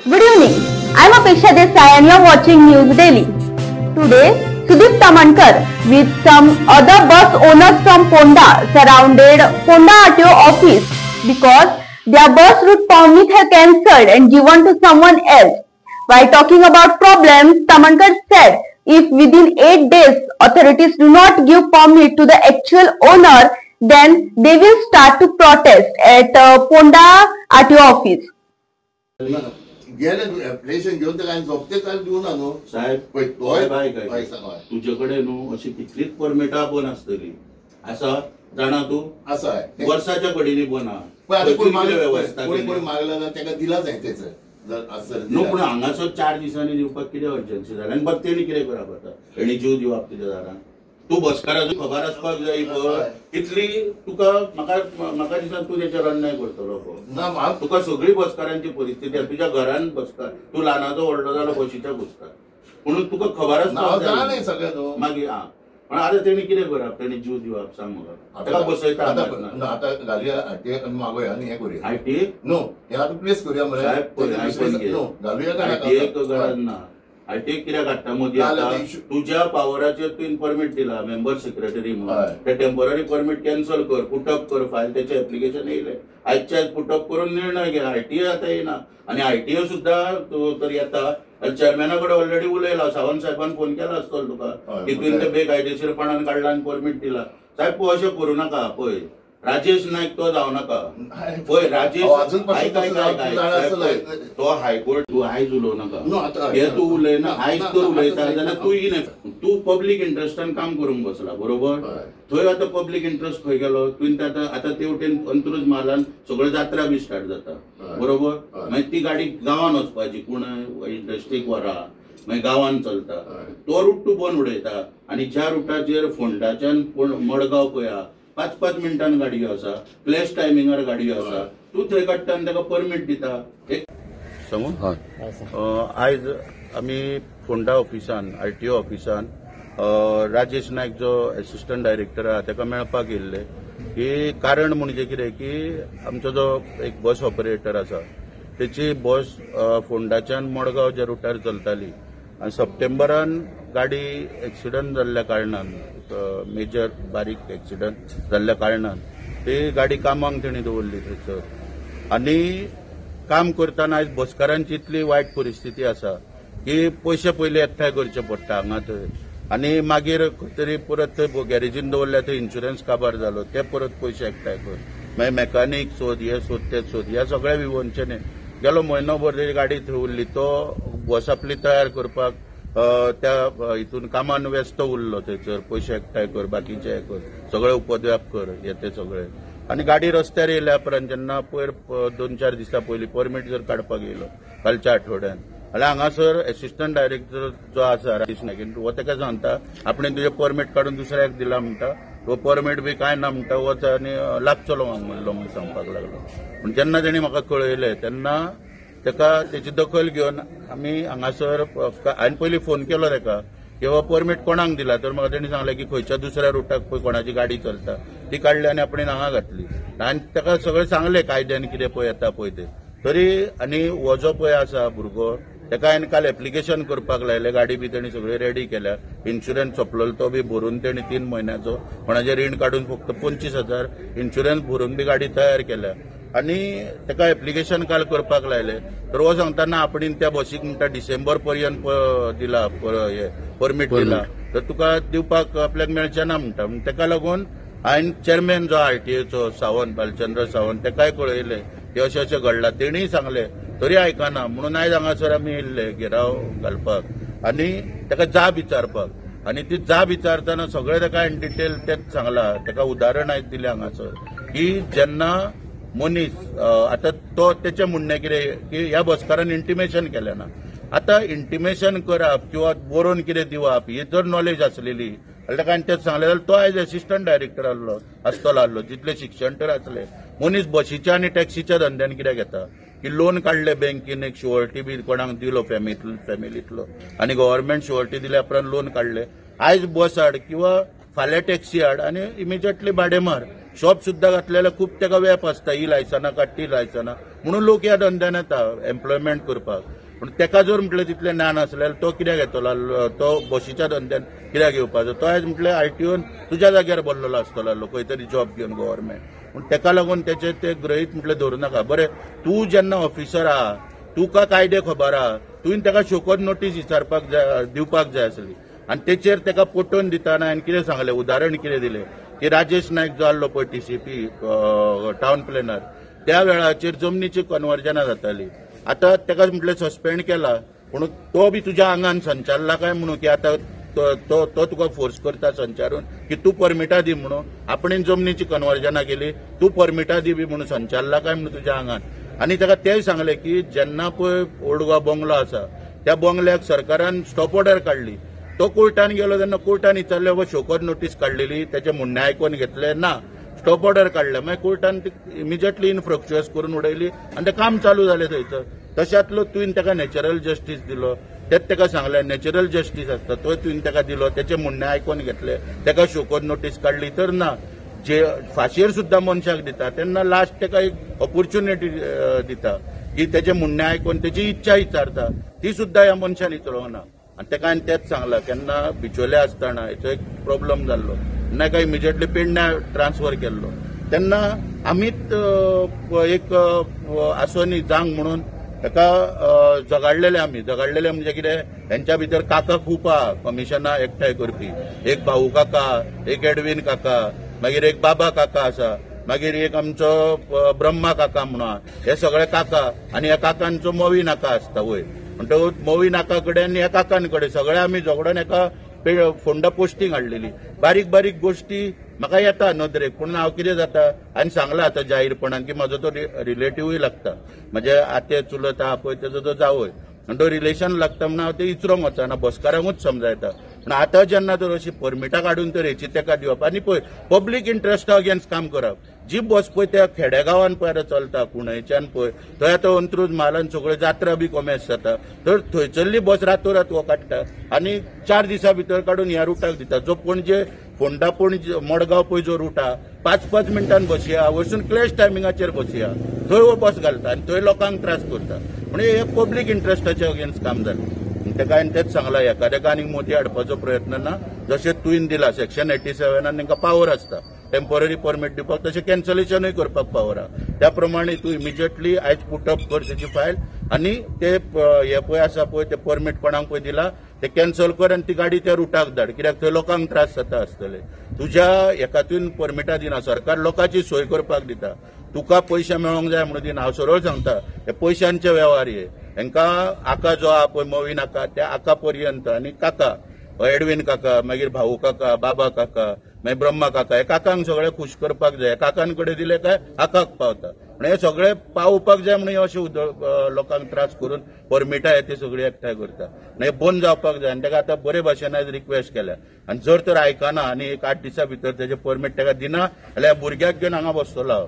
Good evening. I am Apeksha Desai and you are watching News Daily. Today, Sudeep Tamankar with some other bus owners from Ponda surrounded Ponda RTO office because their bus route permit had cancelled and given to someone else. While talking about problems, Tamankar said if within 8 days authorities do not give permit to the actual owner, then they will start to protest at Ponda RTO office. गेले application घेऊन काय झोपते काय देऊ ना no साहेब तुझ्याकडे न्हू अशी कितलीच परमिटा पण असतली असं जाणा तू असं आहे वर्षाच्या कडेनी बना व्यवस्था कोणी मागला ना त्याला दिला जाय त्याचं जर असं न्हू पण हांगासर 4 दिसांनी दिवपाक कितें अर्जन्सी जाल्या आनी बरें तेणी कितें करप आतां तेणी जीव दिवप तुज्या दारान तू बसकाराचो खबर आसपाक जाय कितली तुका म्हाका दिसता तू तेचेर अन्याय करतलो पळय तुका सगळी बसकारांची परिस्थिती तुज्या घरान बसकार तू ल्हानाचो व्हडलो जालो बशीच्या बसकार म्हणून तुका खबर आसपाक सगळ्यां मागीर पण आता तेणी कितें करप तेणी जीव दिवप सांग म्हाका ताका बसयता आता घालुया आरटीए मागोया आनी हें करूया आरटीए नो हे आतां प्लेस करूया मरे नो घालुया आरटीए गरज ना आरटीए कित्याक हाडटा मोदी आतां तुज्या पावराचेर तुवें परमीट दिला मेंबर सेक्रेटरी म्हणून ते टेम्पररी परमीट कॅन्सल कर पुटअप कर फायल त्याचे एप्लिकेशन येयले आयच्या पुटअप करून निर्णय घे आरटीए आता येना आणि आरटीए सुद्धा तर येता चेअरमॅनाकडे ऑलरेडी उलयला सावंत साहेबान फोन केला आसतलो तुका की तुवें ते बेकायदेशीरपणान काडला आनी परमीट दिला साहेब पळय अशें करूं नाका पळय राजेश नायक तो जाव नाका पळय राजेश तो हायकोर्ट तू आयज उलोव नाका हे तू उलयना आयज तर उलयता जाल्यार तू पब्लीक इंट्रस्टान काम करूंक बसला बरोबर थंय आतां पब्लीक इंट्रस्ट खंय गेलो तुवें आतां ते वटेन अंत्रुज म्हालान सगळ्यो जात्रा बी स्टार्ट जाता बरोबर मागीर ती गाडी गांवान वचपाची पूण इंडस्ट्रीक व्हरा मागीर गांवान चलता तो रूट तूं बंद उडयता आनी ज्या रुटाचेर फोंडाच्यान मडगांव पळया 5-5 मिनटान गाडयो आसा प्लेस टायमिंगार गाडयो आसा तू थंय काडटा आनी ताका परमीट दिता एक सांगू आयज आमी फोंडा ऑफिसान आरटीओ ऑफिसान राजेश नायक जो असिस्टंट डायरेक्टर आहा ताका मेळपाक येयल्ले की कारण म्हणजे कितें की आमचो जो एक बस ऑपरेटर आसा तेची बस फोंडाच्यान मडगांव ज्या रुटार चलताली आनी सप्टेंबरान गाडी एक्सिडंट जाल्ल्या कारणान मेजर बारीक एक्सिडंट जाल्ल्या कारणान ती गाडी कामाक तेणी दवरली थंयसर आनी काम करतना आयज बसकारांची इतली वायट परिस्थिती आसा की पयशे पयलीं एकठांय करचे पडटा हांगा थंय आनी मागीर खंय तरी परत थंय गॅरेजीन दवरल्या थंय इन्शुरन्स काबार जालो ते परत पयशे एकठांय कर मागीर मेकॅनीक सोद हे सोद ते सोद ह्या सगळ्या विवंचने गेलो म्हयनोभर तेजी गाडी थंय उरली तो बस आपली तयार करपाक त्या हितून कामान व्यस्त उरलो थंयसर पयशे एकठांय कर बाकीचे हे कर सगळे उपद्व्याप कर हे ते सगळे आनी गाडी रस्त्यार येयल्या उपरांत जेन्ना पयर 2-4 दिसां पयलीं परमीट जर काडपाक येयलो कालच्या आठवड्यान जाल्यार हांगासर असिस्टंट डायरेक्टर जो आसा राजेश नायक हो ताका सांगता आपणें तुजें परमीट काडून दुसऱ्याक दिला म्हणटा तो परमीट बी काय ना म्हणटा वच आनी लागचलो म्हणलो म्हूण सांगपाक लागलो पूण जेन्ना तेणी म्हाका कळयलें तेन्ना ताका तेची दखल घेवन आमी हांगासर हांवें पयलीं फोन केलो ताका की हो परमीट कोणाक दिला तर म्हाका तेणी सांगलें की खंयच्या दुसऱ्या रुटाक पळय कोणाची गाडी चलता ती काडली आनी आपणें हांगा घातली आनी ताका सगळें सांगलें कायद्यान कितें पळय येता पळय तें तरी आनी हो जो पळय आसा भुरगो ताका हांवें काल एप्लिकेशन करपाक लायलें गाडी बी तेणी सगळी रेडी केल्या इन्शुरन्स सोंपलो तो बी भरून तेणी 3 म्हयन्याचो कोणाचें रीण काडून फक्त 25,000 इन्शुरन्स भरून बी गाडी तयार केल्या आनी ताका एप्लिकेशन काल करपाक लायलें तर हो सांगतना आपणें त्या बसीक म्हणटा डिसेंबर पर्यंत दिला परमीट दिला तर तुका दिवपाक आपल्याक मेळचें ना म्हणटा ताका लागून हांवें चेअरमॅन जो आरटीएचो सावंत बालचंद्र सावंत ताकाय कळयलें की अशें अशें घडलां तेणीय सांगलें तरी आयकना म्हणून आयज हांगासर आमी येयल्ले घेराव घालपाक आनी ताका जाब विचारपाक आनी ती जाब विचारतना सगळें ताका इन डिटेल तेच सांगलां ताका उदाहरण आयज दिलें हांगासर की जेन्ना मनीस आतां तो तेचें म्हणणें कितें की ह्या बसकारान इंटिमेशन केलें ना आतां इंटिमेशन करप किंवा बरोवन कितें दिवप ही जर नॉलेज आसलेली जाल्यार ताका तेच सांगलें जाल्यार तो आयज असिस्टंट डायरेक्टर आसतलो जितलें शिक्षण तर आसलें मनीस बशीच्या आनी टॅक्सीच्या धंद्यान कित्याक येता की लोन काडले बँकेन एक शुअरिटी बी कोणाक दिलो फॅमिलींतलो आनी गव्हर्नमेंट शुअरिटी दिल्या उपरांत लोन काडले आयज बस हाड किंवा फाल्यां टॅक्सी हाड आनी इमिजिएटली भाडें मार शॉप सुद्धा घातलेले खूप तेका वेप आसता, ही लायसनां काड ती लायसनां म्हणून लोक ह्या धंद्यान येता एम्प्लॉयमेंट करपाक. पण तेका जर म्हटलें तितलें ज्ञान आसलें तो कित्याक येतलो, तो बशीच्या धंद्यान कित्याक येवपाचो. तो आयज म्हटलें आरटीओन तुज्या जाग्यार बसलेलो आसतलो खंय तरी जॉब घेवन गव्हर्नमेंट. पूण तेका लागून तेचे ते गृहीत म्हटलें धरूं नाका. बरें तूं जेन्ना ऑफिसर आहा, तुका कायदे खबर आहा, तुवें तेका शोकोद नोटीस विचारपाक जाय, दिवपाक जाय आसली. आनी तेचेर तेका पटोवन दिताना हांवें कितें सांगलें, उदाहरण कितें दिलें की राजेश नायक जो आसलो पळय टीसीपी टावन प्लॅनर, त्या वेळाचेर जमनीची कन्वर्जनां जातालीं. आतां तेका म्हटलें सस्पेंड केला, पूण तो बी तुज्या आंगान संचारला काय म्हणून की आतां तो तुका फोर्स करता संचारून की तूं परमिटां दी म्हणून. आपणेन जमनीची कन्वर्जनां केली, तूं परमिटां दी बी म्हणून संचारला काय म्हणून तुज्या आंगान. आनी ताका तेंय सांगलें की जेन्ना पळय ओल्ड गोवा बंगलो आसा त्या बंगल्याक सरकारान स्टॉप ऑर्डर काडली, तो कोर्टान गेलो तेन्ना कोर्टान विचारलें बाबा शोकोद नोटीस काडलेली, तेचे म्हणणें आयकून घेतलें ना, स्टॉप ऑर्डर काडलें. मागीर कोर्टान इमिजिएटली इनफ्रक्च्युअस करून उडयली आनी तें काम चालू जालें थंयसर. तशातलो तुवें ताका नॅचरल जस्टीस दिलो, तेच ताका सांगलें नॅचरल जस्टीस आसता तो तुवें ताका दिलो, तेचे म्हणणें आयकून घेतलें, ताका शोकोद नोटीस काडली. तर ना, जे फाशीर सुद्धा मनशाक दिता तेन्ना लास्ट ताका एक ऑपॉर्च्युनिटी दिता की तेचे म्हणणें आयकून तेची इच्छा विचारता, ती सुद्धा ह्या मनशान विचारूंक ना. आनी ताका हांवें तेंच सांगलां, केन्ना बिचोले आसतना हेचो एक प्रॉब्लम जाल्लो, ताका इमिजिएटली पेडण्यां ट्रान्सफर केल्लो. तेन्ना आमीच एक आसोनी जांग म्हणून ताका जगाडलेले म्हणजे कितें, हेंच्या भितर काका खूब आहा कमिशनां एकठांय करपी. एक भाऊ काका, एक एडवीन काका, मागीर एक बाबा काका आसा, मागीर एक आमचो ब्रह्मा काका म्हणून आहा. हे सगळे काका आनी ह्या काकांचो मोवी नाका आसता वयर. म्हणटकूच मोवी नाका कडेन आनी ह्या काकां कडेन सगळे आमी झगडून एका फोंडा पोस्टींग हाडलेली. बारीक बारीक गोश्टी म्हाका येता नदरेक, पूण हांव कितें जाता हांवें सांगलां आतां जाहीरपणान की म्हाजो तो रिलेटिव्हय लागता, म्हणजे आते चुलत आहा पळय तेजो तो जावय, आनी तो रिलेशन लागता म्हणून हांव ते इचरोंक वचना, बसकारांकूच समजायता. पूण आतां जेन्ना तर अशी परमिटां काडून तर हेची तेका दिवप आनी पळय पब्लीक इंट्रस्टा अगेन्स्ट काम करप. जी बस पळय त्या खेडेगांवान पळय चलता कुणयच्यान पळय, थंय आतां अंत्रूज म्हालान सगळ्यो जात्रा बी कोमेस जाता, तर थंयसरली बस रातोरात वो काडटा आनी 4 दिसां भितर काडून ह्या रुटाक दिता. जो पणजे फोंडा पणजे मडगांव पळय जो रूट आहा 5-5 मिनटान बसी आहा, वचून क्लॅश टायमिंगाचेर बसी आहा, थंय वो बस घालता आनी थंय लोकांक त्रास करता. म्हणजे हे पब्लीक इंट्रस्टाचे अगेन्स्ट काम जालें. ताका हांवें तेच सांगलां, एकाद्याक आनीक मोदी हाडपाचो प्रयत्न ना. जशें तुवें दिला सेक्शन 87 तांकां पावर आसता टेम्पररी परमीट दिवपाक, तशें कॅन्सलेशनूय करपाक पावर आहा. त्या प्रमाणे तूं इमिजिएटली आयज पुटअप कर तेची फायल आनी ते हे पळय आसा पळय ते परमीट कोणाक पळय दिला ते कॅन्सल कर आनी ती गाडी त्या रुटाक धाड, कित्याक थंय लोकांक त्रास जाता आसतले. तुज्या हेका तुवें परमिटां दिना, सरकार लोकांची सोय करपाक दिता, तुका पयशे मेळोंक जाय म्हणून दिना. हांव सरळ सांगता, हे पयशांचे वेव्हार हे. हांकां आका जो आहा पळय मोवी नाका त्या आका पर्यंत आनी काका एडवीन काका, मागीर भाऊ काका, बाबा काका, मागीर ब्रह्मा काका, हे काकांक सगळे खुश करपाक जाय. काकां कडेन दिले काय आकाक पावता. म्हणजे हे सगळे पावोवपाक जाय म्हणून अशें लोकांक त्रास करून परमिटां ते सगळी एकठांय करता. हे बंद जावपाक जाय आनी ताका आतां बरे भाशेन आयज रिक्वेस्ट केल्या. आनी जर तर आयकना आनी एक 8 दिसां भितर तेजे परमीट ताका दिना जाल्यार भुरग्याक घेवन हांगा बसतलो हांव.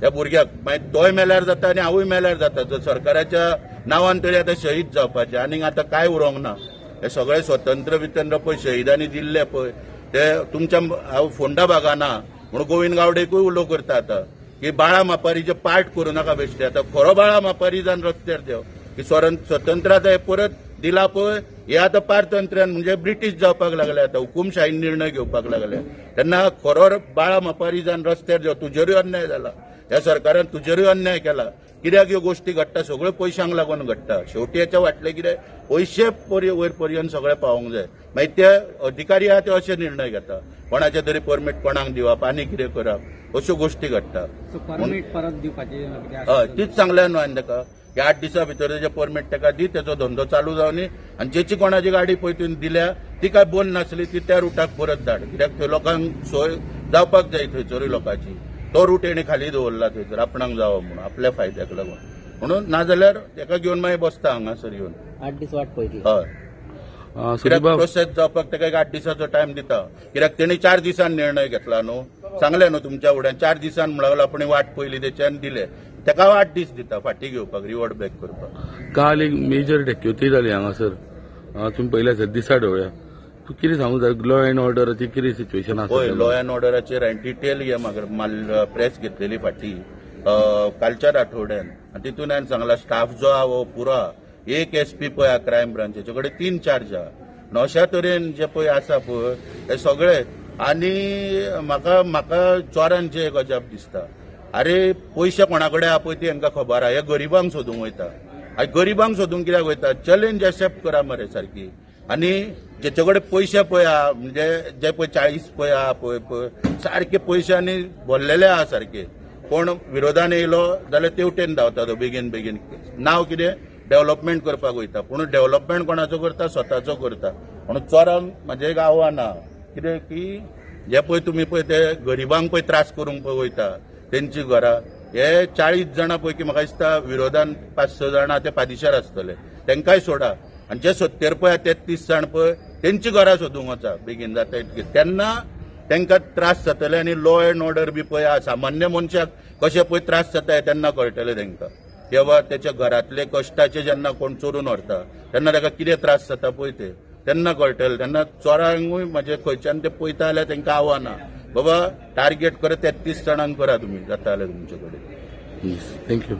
त्या भुरग्याक मागीर तोय मेल्यार जाता आनी हांवूय मेल्यार जाता. जर सरकाराच्या नांवान तरी आतां शहीद जावपाचें आनीक आतां काय उरोंक ना. हे सगळे स्वतंत्र वितंत्र पळय शहिदांनी दिल्ले पळय ते तुमच्या हांव फोंडा भागान ना म्हणून गोविंद गावडेकूय उलो करता आतां की बाळा मापारीचे पार्ट करूं नाका बेश्टे. आतां खरो बाळा मापारी जावन रस्त्यार देव की स्वतंत्रता हे परत दिला पळय हे आतां पारतंत्र्यान म्हणजे ब्रिटीश जावपाक लागले, आतां हुकुमशाहीन निर्णय घेवपाक लागले. तेन्ना खरो बाळा मापारी जावन रस्त्यार देव. तुजेरूय अन्याय जाला, ह्या सरकारान तुजेरूय अन्याय केला. कित्याक ह्यो गोश्टी घडटा सगळ्यो पयशांक लागून घडटा. शेवटी हेच्या वाटले कितें पयशे वयर पर्यंत सगळे पावोंक जाय. मागीर ते अधिकारी आहा ते अशे निर्णय घेता, कोणाचे तरी परमीट कोणाक दिवप आनी कितें करप, अश्यो गोश्टी घडटा. परमीट परत दिवपाची हय तीच सांगलें न्हू हांवें ताका की 8 दिसां भितर तेजे परमीट ताका दी, तेजो धंदो चालू जावनी आनी जेची कोणाची गाडी पळय तुवें दिल्या ती काय बंद नासली ती त्या रुटाक परत धाड. कित्याक थंय लोकांक सोय जावपाक जाय थंयसरूय लोकांची. तो रूट हेणी खाली दवरला थंयसर आपणाक जावं म्हणून आपल्या फायद्याक लागून. म्हणून नाजाल्यार ताका घेवन मागीर बसता हांगासर येवन 8 दीस वाट पळयतली. हय कित्याक प्रोसेस जावपाक ताका एक 8 दिसाचो टायम दिता. कित्याक तेणी 4 दिसान निर्णय घेतला न्हू, सांगलें न्हू तुमच्या फुड्यान 4 दिसान म्हणून आपण वाट पयली तेच्यान दिले. ताका 8 दीस दिता फाटीं घेवपाक रिवर्ट बॅक करपाक. काल एक मेजर डेक्युटी जाली हांगासर, तुम्ही पयल्या दिसा डोळ्या तू कितें सांगू जाय लॉ एंड ऑर्डराची कितें सिच्युएशन आसा होय लॉ एंड ऑर्डराचेर हांवें डिटेल म्हाका प्रेस घेतलेली फाटी कालच्याच आठवड्यान आनी तितून हांवें सांगला स्टाफ जो आहा हो पुरो आहा एक एसपी पळय आहा क्रायम ब्रांचेचे कडेन 3 चार्ज आहा अशा तरेन जे पळय आसा पळय हे सगळे आनी म्हाका चोरांचे एक अजाप दिसता अरे पयशे कोणा कडेन आहा पळय ती हांकां खबर आहा हे गरीबांक सोदूंक वयता गरीबांक सोदूंक कित्याक वयता चॅलेंज एक्सेप्ट करा मरे सारकी आनी जेचे कडेन पयशे पळय आहा म्हणजे जे पळय 40 पळय आहा पळय सारखे पयशांनी भरलेले आहा सारखे कोण विरोधान येयलो जाल्यार तेवटेन धांवता तो बेगीन बेगीन नांव कितें डेव्हलपमेंट करपाक वयता पूण डेव्हलपमेंट कोणाचो करता स्वताचो करता म्हणून चोरांक म्हाजें एक आव्हान आहा कितें की जे पळय तुमी पळय ते गरिबांक पळय त्रास करूंक पळय वयता तेंची घरां हे 40 जाणां पैकी म्हाका दिसता विरोधान 5-6 जाणां ते पादेशार आसतले तेंकाय सोडा आनी जे 70 पळय 33 जाण पळय तेंची घरां सोदूंक वचा बेगीन जाता इतकें तेन्ना तांकां त्रास जातले आनी लॉ एंड ऑर्डर बी पळय सामान्य मनशाक कशे पळय त्रास जाता तेन्ना कळटले तांकां किंवा त्याच्या घरातले कश्टाचे जेन्ना कोण चोरून व्हरता तेन्ना ताका कितें त्रास जाता पळय ते तेन्ना कळटले तेन्ना चोरांकूय म्हणजे खंयच्यान ते पळयता जाल्यार तांकां आव्हान आहा बाबा टार्गेट करा 33 जाणांक करा तुमी जाता जाल्यार तुमचे कडेन थँक्यू